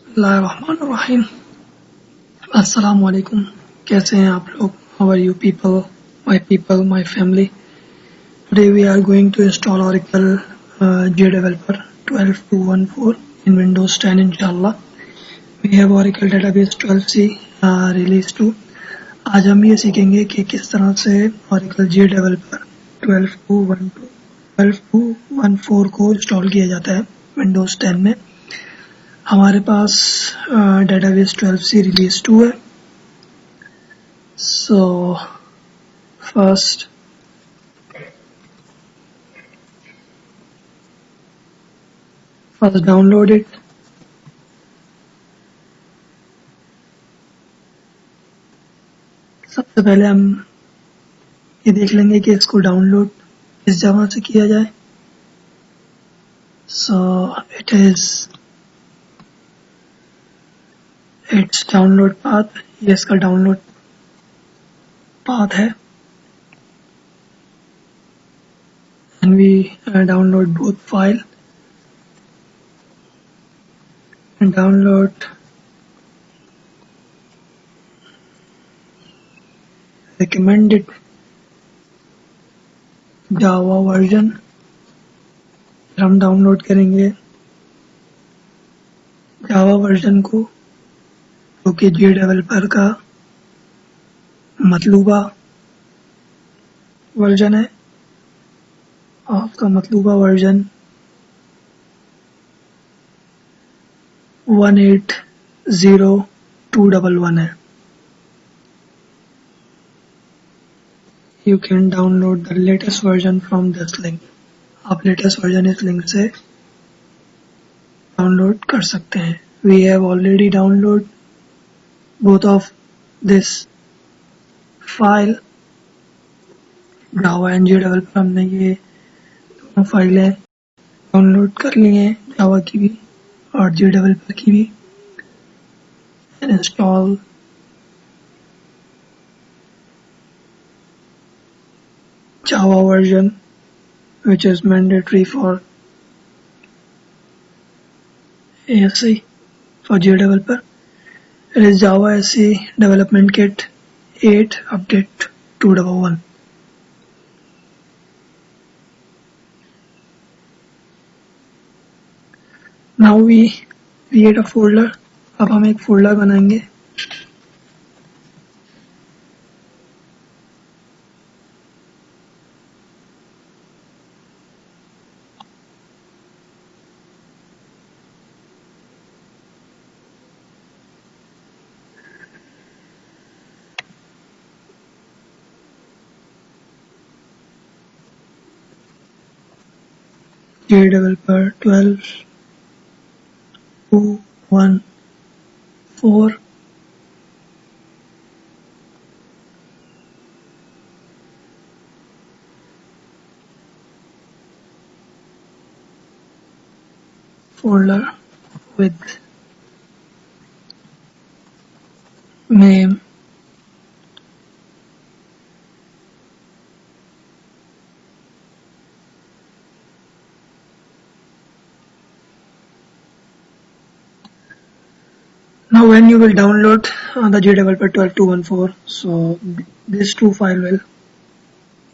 बिस्मिल्लाहिर्रहमानिर्रहीम। अस्सलाम वालेकुम। कैसे हैं आप लोग? How are you people, my family? Today we are going to install Oracle JDeveloper 12.14 in Windows 10 InshaAllah. We have Oracle Database 12c release 2. आज हम ये सीखेंगे कि किस तरह से Oracle JDeveloper 12.14 को इंस्टॉल किया जाता है Windows 10 में। हमारे पास डेटाबेस 12c रिलीज 2 है। So first download it. सबसे पहले हम ये देख लेंगे कि इसको डाउनलोड किस जगह से किया जाए। So it's download path. ये इसका डाउनलोड पाथ है and we download both file and download recommended Java version। हम डाउनलोड करेंगे जावा वर्जन को, जो कि जे डेवलपर का मतलूबा वर्जन है। आपका मतलूबा वर्जन 180211 है। You can download the latest version from this link। आप लेटेस्ट वर्जन इस लिंक से डाउनलोड कर सकते हैं। We have already download both of this file, Java and JDeveloper। हमने ये दोनों फाइलें डाउनलोड कर ली हैं, जावा की भी और JDeveloper की भी। Install Java version which is mandatory for ASC for JDeveloper. It is Java SE Development Kit 8 Update 211. Now we create a folder। अब हम एक फोल्डर बनाएंगे। JDeveloper 12.14 folder with name now when you will download the JDeveloper 12.14, so these two file will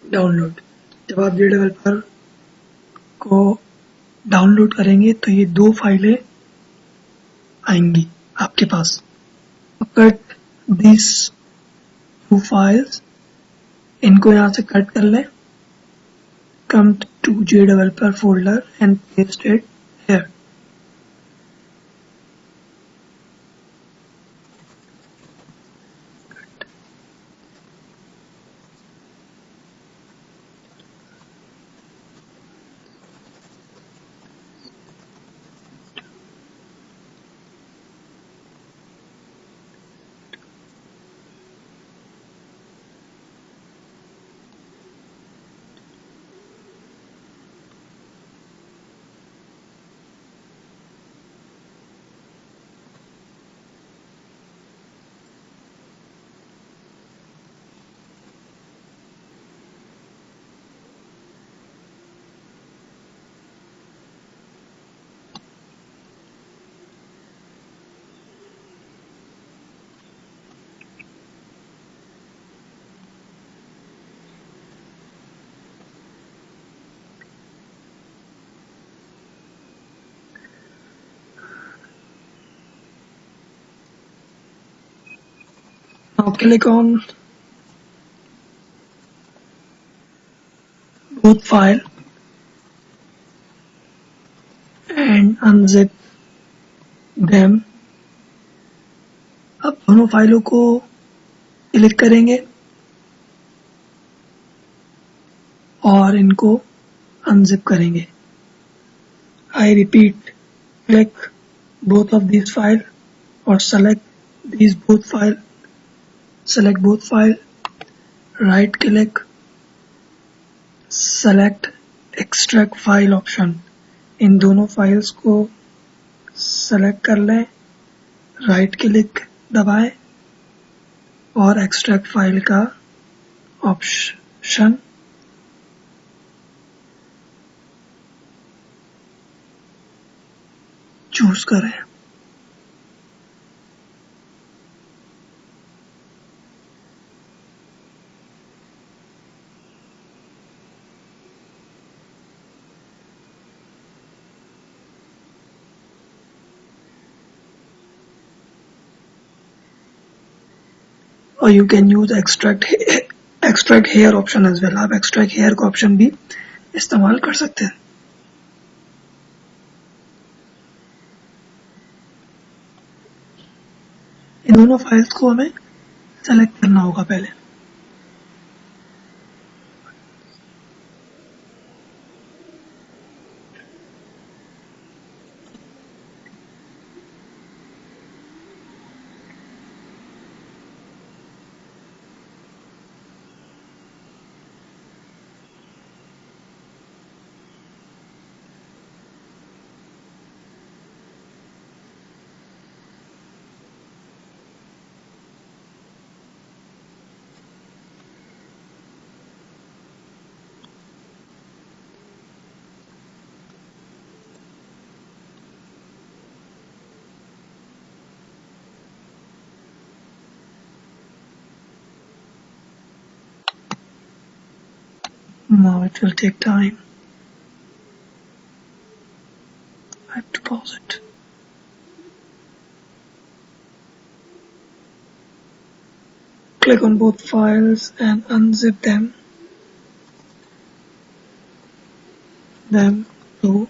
download। जब आप JDeveloper को download करेंगे तो ये दो फाइलें आएंगी आपके पास। कट दिस टू फाइल्स, इनको यहाँ से कट कर लें। Come to JDeveloper folder and paste it here. Now click on both file and unzip them. अब दोनों फाइलों को क्लिक करेंगे और इनको unzip करेंगे. I repeat, click both of these files or select both file, right click, select extract file option. इन दोनों files को सेलेक्ट कर लें, राइट क्लिक दबाएं और एक्सट्रैक्ट फाइल का ऑप्शन चूज करें. और you can use extract here option as well. आप एक्सट्रैक्ट हेयर का ऑप्शन भी इस्तेमाल कर सकते हैं. इन दोनों फाइल्स को हमें सेलेक्ट करना होगा पहले. Now it will take time. I have to pause it. Click on both files and unzip them to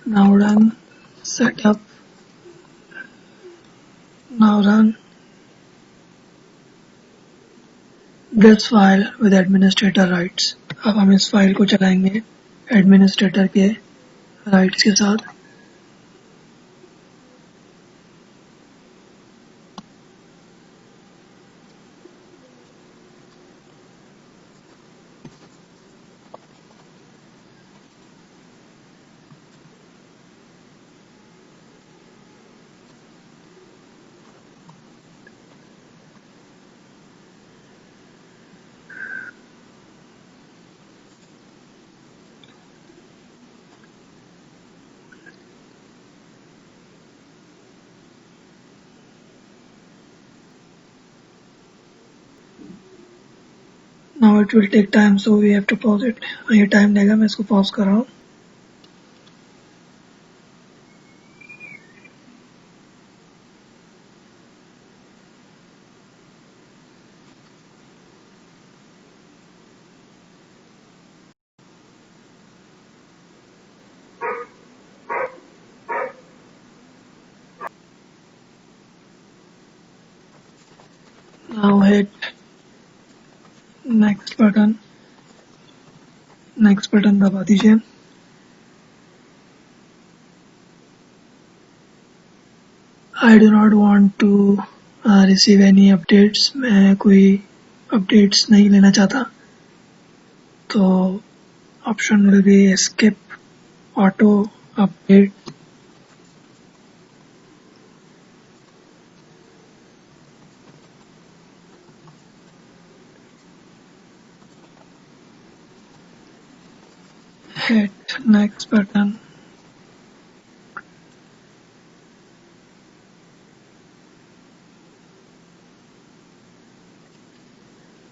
now run setup. Now run this file with administrator rights. अब हम इस फाइल को चलाएंगे एडमिनिस्ट्रेटर के rights के साथ. Now it will take time, so we have to pause it. ये time लेगा, मैं इसको पॉज कर रहा हूँ. Now hit next button दबा दीजिए. I do not want to receive any updates. मैं कोई updates नहीं लेना चाहता, तो option will be skip auto update. hit next button.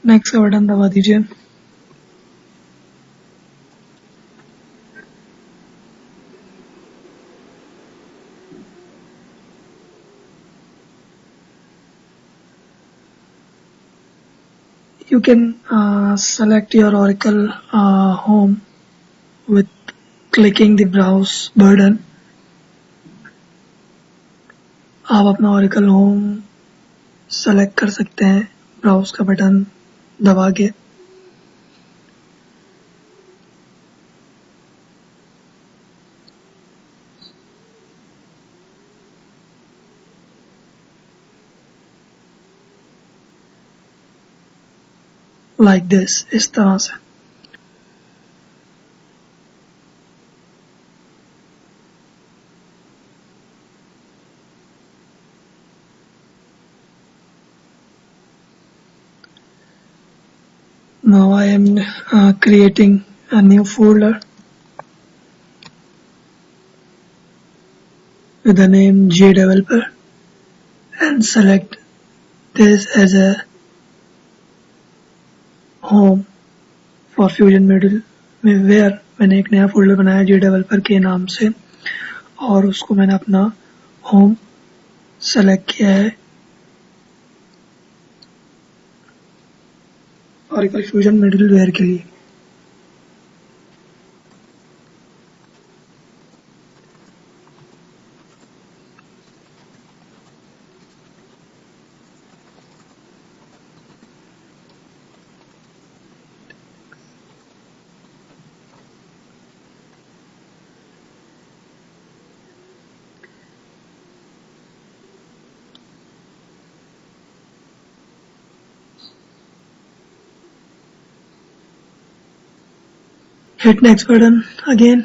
Next का बटन दबा दीजिए. You can select your Oracle home with clicking the browse button. आप अपना Oracle home select कर सकते हैं browse का बटन दबा के. Like this, इस तरह से. Now I am creating a new folder with the name JDeveloper and select this as a home for Fusion Middle where मैंने एक नया फोल्डर बनाया JDeveloper के नाम से और उसको मैंने अपना होम सेलेक्ट किया है Oracle Fusion Middleware के लिए. Hit next button again.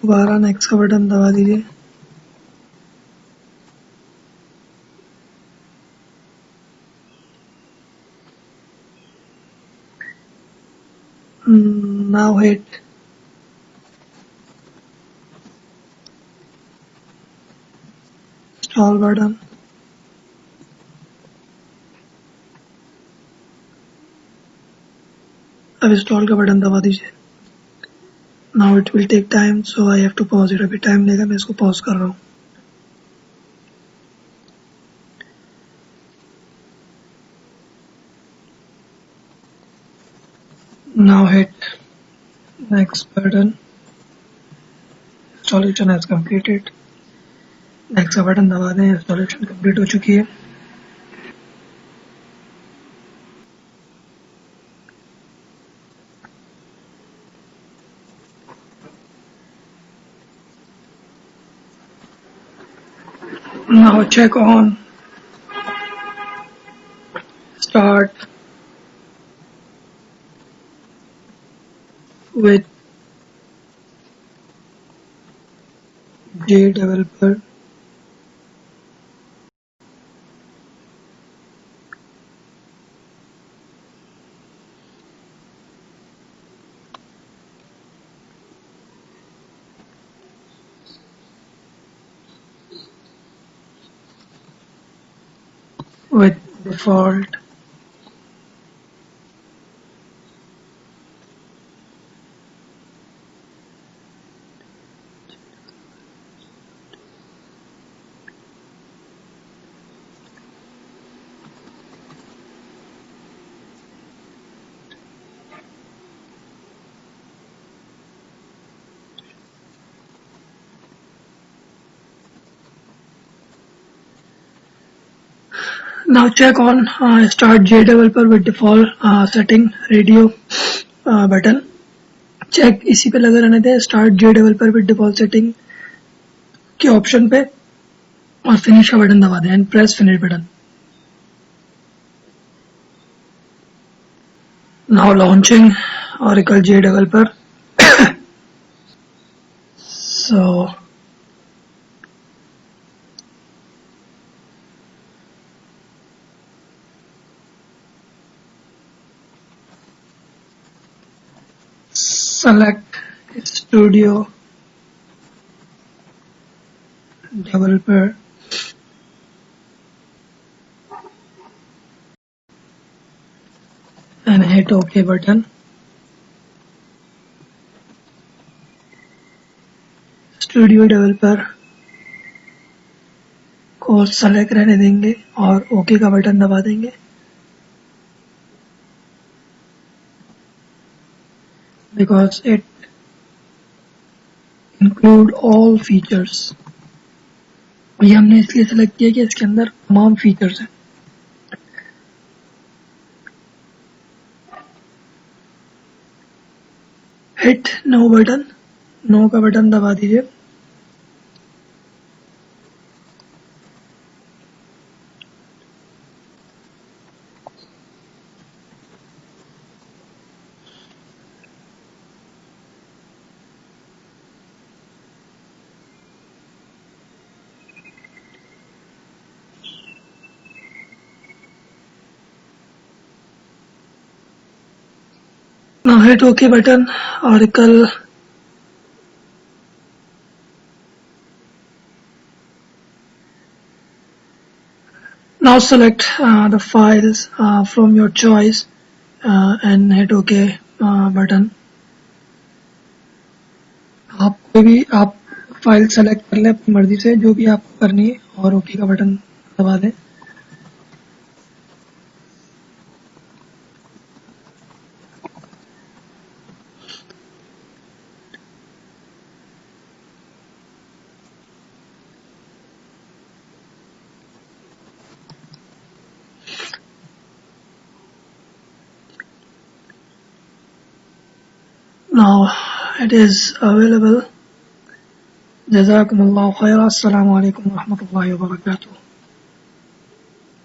दोबारा नेक्स्ट का बटन दबा दीजिए. Now hit install button. अब इंस्टॉल का बटन दबा दीजिए. Now it will take time, so I have to pause it. अभी टाइम लेगा, मैं इसको पॉज कर रहा हूँ. Now hit next button. Installation has completed. Next का बटन दबा दें. Installation complete हो चुकी है. Now check on start with JDeveloper. With default now check on start JDeveloper with default setting radio button. Check इसी पे लगे रहने दें start JDeveloper with default setting के ऑप्शन पे और फिनिश का बटन दबा दें and press finish button. Now launching Oracle JDeveloper. So select Studio Developer and hit OK button. Studio Developer को सेलेक्ट रहने देंगे और OK का बटन दबा देंगे. Because it include all features. ये हमने इसलिए सेलेक्ट किया कि इसके अंदर तमाम फीचर्स हैं. हिट नो बटन, नो का बटन दबा दीजिए. Now hit OK button. Article now select the files from your choice and hit OK button. आप कोई भी आप फाइल सेलेक्ट कर लें अपनी मर्जी से, जो भी आपको करनी है, और OK का बटन दबा दें. Now it is available. Jazakumullahu khairan. Assalamu alaikum wa rahmatullahi wa barakatuh.